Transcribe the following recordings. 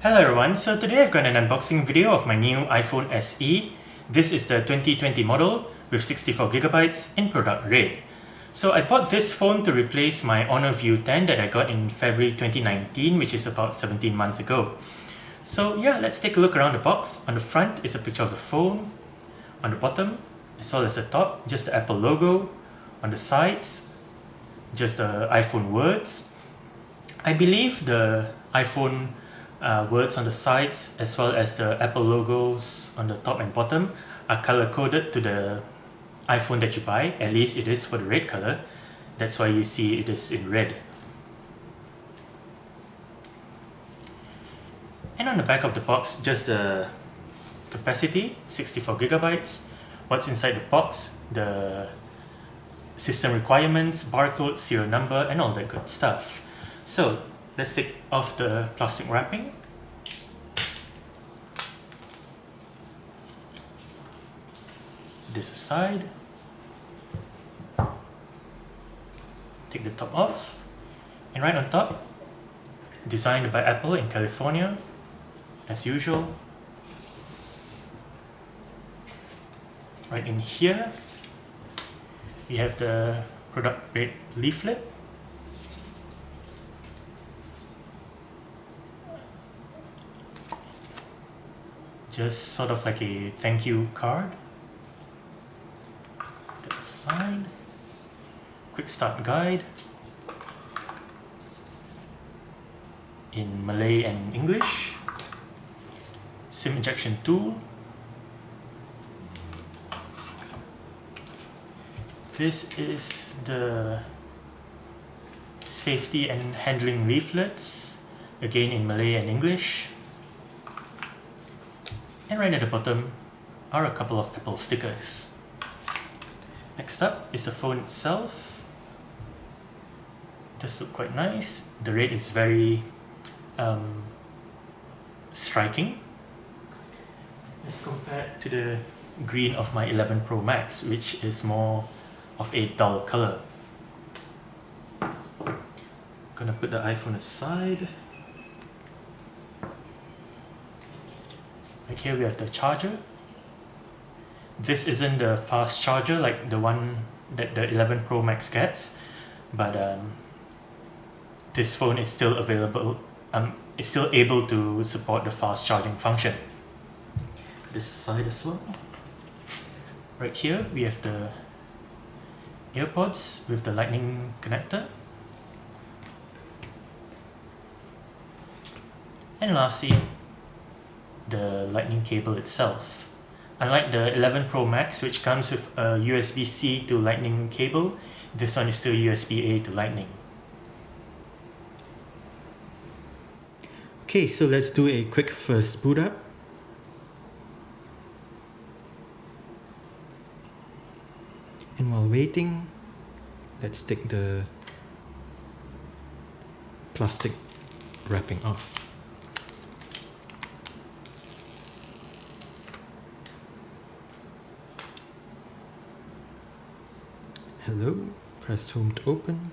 Hello everyone, so today I've got an unboxing video of my new iPhone SE. This is the 2020 model with 64GB in product red. So I bought this phone to replace my Honor View 10 that I got in February 2019, which is about 17 months ago. So yeah, let's take a look around the box. On the front is a picture of the phone. On the bottom, as well as the top, just the Apple logo. On the sides, just the iPhone words. I believe the iPhone words on the sides as well as the Apple logos on the top and bottom are color coded to the iPhone that you buy. At least it is for the red color. That's why you see it is in red. And on the back of the box, just the capacity, 64GB. What's inside the box, the system requirements, barcode, serial number, and all that good stuff. So let's take off the plastic wrapping. This aside. Take the top off. And right on top, designed by Apple in California, as usual. Right in here, we have the product red leaflet. Just sort of like a thank you card. That side. Quick start guide in Malay and English. SIM injection tool. This is the safety and handling leaflets, again in Malay and English. And right at the bottom are a couple of Apple stickers. Next up is the phone itself. It does look quite nice. The red is very striking as compared to the green of my 11 Pro Max, which is more of a dull color. Gonna put the iPhone aside. Right here we have the charger. This isn't the fast charger like the one that the 11 Pro Max gets, but this phone is still available. It's still able to support the fast charging function. This aside as well. Right here we have the AirPods with the lightning connector. And lastly, the lightning cable itself. Unlike the 11 Pro Max, which comes with a USB-C to lightning cable, this one is still USB-A to lightning. Okay, so let's do a quick first boot up. And while waiting, let's take the plastic wrapping off. Hello, press home to open.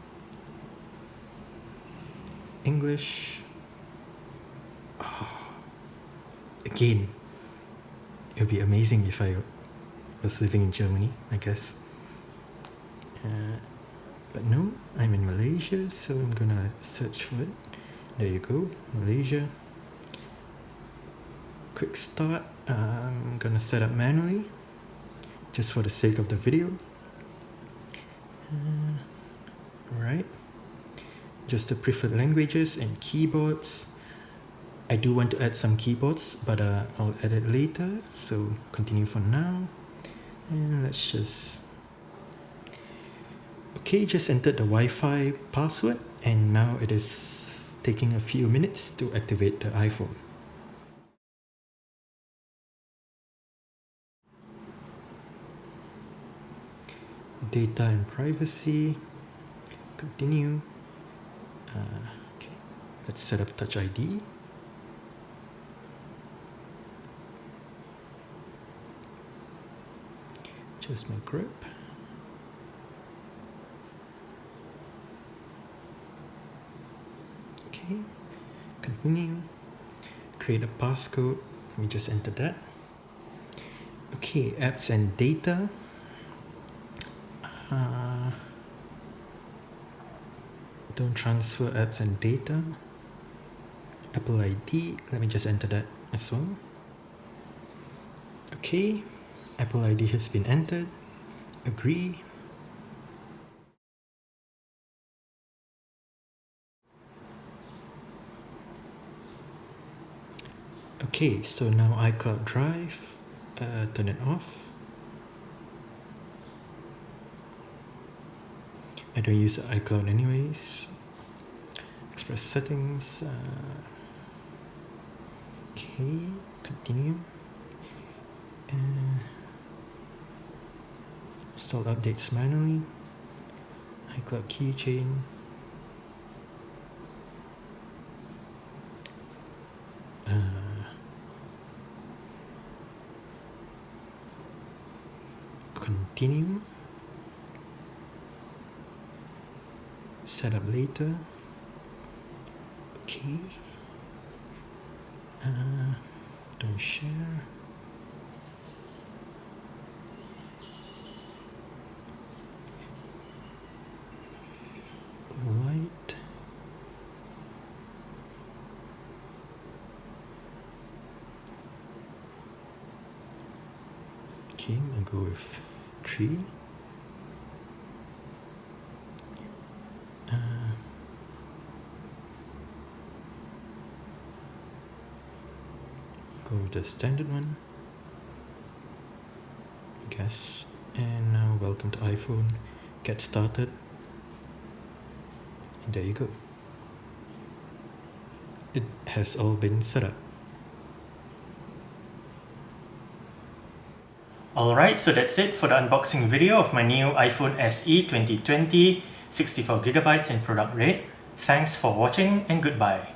English. Oh, again, it would be amazing if I was living in Germany, I guess. But no, I'm in Malaysia, so I'm gonna search for it. There you go, Malaysia. Quick start. I'm gonna set up manually, just for the sake of the video. Right, just the preferred languages and keyboards. I do want to add some keyboards, but I'll add it later, so continue for now. And let's just... Okay, just entered the Wi-Fi password, and now it is taking a few minutes to activate the iPhone. Data and privacy. Continue. Okay, let's set up Touch ID. Just my grip. Okay, continue. create a passcode. Let me just enter that. Okay, apps and data. Don't transfer apps and data. Apple ID, let me just enter that as well. Okay, Apple ID has been entered. Agree. Okay, so now iCloud Drive, turn it off. I don't use iCloud anyways. Express settings. Okay, continue. Install updates manually. iCloud keychain. Continue. Set up later. Okay. Don't share. Light. Okay, I'll go with 3. Go with the standard one, I guess. And now welcome to iPhone. Get started. And there you go. It has all been set up. Alright, so that's it for the unboxing video of my new iPhone SE 2020, 64GB in product rate. Thanks for watching and goodbye.